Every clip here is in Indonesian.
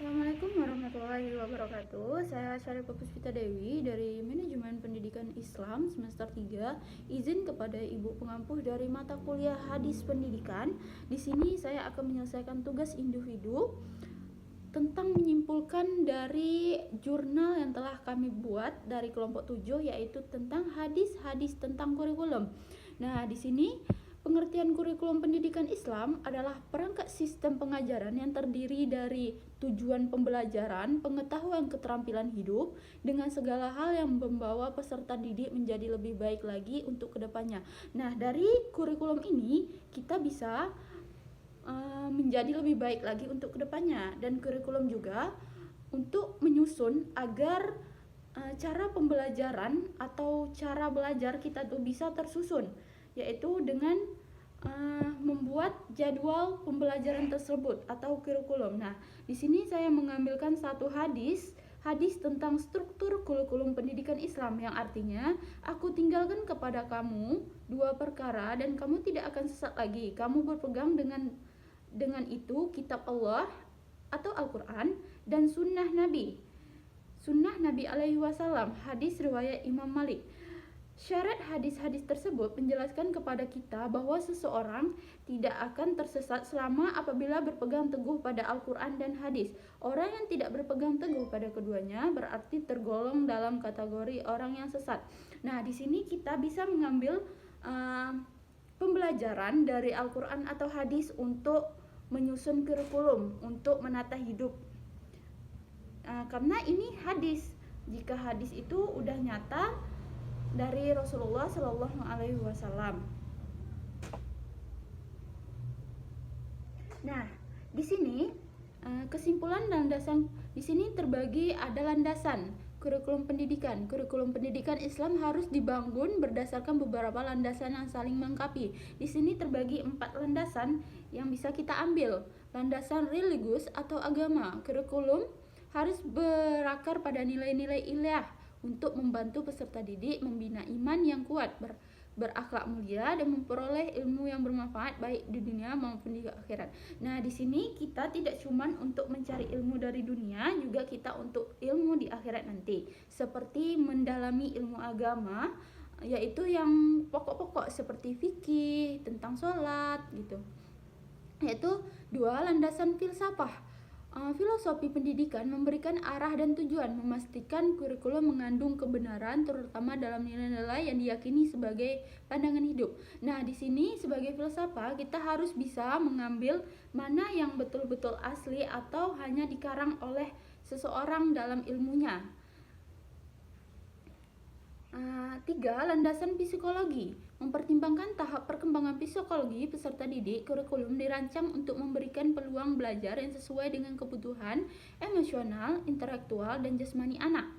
Assalamualaikum warahmatullahi wabarakatuh. Saya Syarifah Puspita Dewi dari Manajemen Pendidikan Islam semester 3. Izin kepada Ibu pengampuh dari mata kuliah Hadis Pendidikan. Di sini saya akan menyelesaikan tugas individu tentang menyimpulkan dari jurnal yang telah kami buat dari kelompok 7, yaitu tentang hadis-hadis tentang kurikulum. Nah, di sini pengertian kurikulum pendidikan Islam adalah perangkat sistem pengajaran yang terdiri dari tujuan pembelajaran, pengetahuan, keterampilan hidup dengan segala hal yang membawa peserta didik menjadi lebih baik lagi untuk kedepannya. Nah, dari kurikulum ini kita bisa menjadi lebih baik lagi untuk kedepannya, dan kurikulum juga untuk menyusun agar cara pembelajaran atau cara belajar kita tuh bisa tersusun, yaitu dengan membuat jadwal pembelajaran tersebut atau kurikulum. Nah, di sini saya mengambilkan satu hadis tentang struktur kurikulum pendidikan Islam, yang artinya aku tinggalkan kepada kamu dua perkara dan kamu tidak akan sesat lagi. Kamu berpegang dengan itu kitab Allah atau Al-Quran dan sunnah Nabi alaihi wasallam, hadis riwayat Imam Malik. Syarat hadis-hadis tersebut menjelaskan kepada kita bahwa seseorang tidak akan tersesat selama apabila berpegang teguh pada Al-Quran dan hadis. Orang yang tidak berpegang teguh pada keduanya berarti tergolong dalam kategori orang yang sesat. Nah, di sini kita bisa mengambil pembelajaran dari Al-Quran atau hadis untuk menyusun kurikulum untuk menata hidup. Karena ini hadis. Jika hadis itu udah nyata dari Rasulullah Shallallahu Alaihi Wasallam. Nah, di sini kesimpulan landasan di sini terbagi ada landasan kurikulum pendidikan. Kurikulum pendidikan Islam harus dibangun berdasarkan beberapa landasan yang saling melengkapi. Di sini terbagi 4 landasan yang bisa kita ambil. Landasan religius atau agama. Kurikulum harus berakar pada nilai-nilai ilmiah untuk membantu peserta didik membina iman yang kuat, berakhlak mulia, dan memperoleh ilmu yang bermanfaat baik di dunia maupun di akhirat. Nah, di sini kita tidak cuma untuk mencari ilmu dari dunia, juga kita untuk ilmu di akhirat nanti. Seperti mendalami ilmu agama, yaitu yang pokok-pokok seperti fikih, tentang sholat gitu. Yaitu 2, landasan filsafah. Filosofi pendidikan memberikan arah dan tujuan, memastikan kurikulum mengandung kebenaran terutama dalam nilai-nilai yang diyakini sebagai pandangan hidup. Nah, di sini sebagai filsafat kita harus bisa mengambil mana yang betul-betul asli atau hanya dikarang oleh seseorang dalam ilmunya. 3, landasan psikologi. Mempertimbangkan tahap perkembangan psikologi peserta didik, kurikulum dirancang untuk memberikan peluang belajar yang sesuai dengan kebutuhan emosional, intelektual, dan jasmani anak.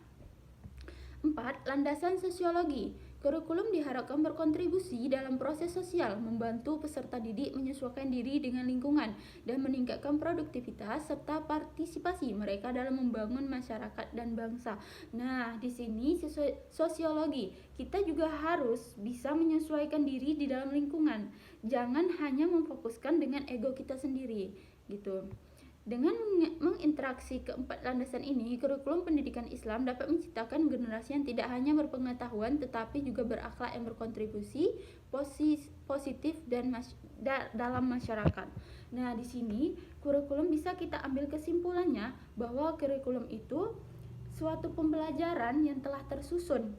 4, landasan sosiologi. Kurikulum diharapkan berkontribusi dalam proses sosial, membantu peserta didik menyesuaikan diri dengan lingkungan, dan meningkatkan produktivitas serta partisipasi mereka dalam membangun masyarakat dan bangsa. Nah, di sini sosiologi, kita juga harus bisa menyesuaikan diri di dalam lingkungan. Jangan hanya memfokuskan dengan ego kita sendiri, gitu. Dengan menginteraksi keempat landasan ini, kurikulum pendidikan Islam dapat menciptakan generasi yang tidak hanya berpengetahuan tetapi juga berakhlak yang berkontribusi positif dan dalam masyarakat. Nah, di sini kurikulum bisa kita ambil kesimpulannya bahwa kurikulum itu suatu pembelajaran yang telah tersusun,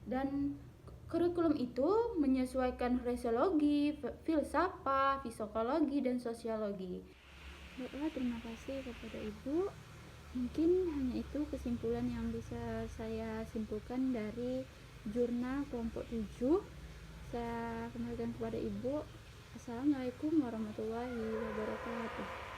dan kurikulum itu menyesuaikan fisiologi, filsafat, psikologi, dan sosiologi. Baiklah, terima kasih kepada Ibu. Mungkin hanya itu kesimpulan yang bisa saya simpulkan dari jurnal kelompok 7. Saya kembalikan kepada Ibu. Assalamualaikum warahmatullahi wabarakatuh.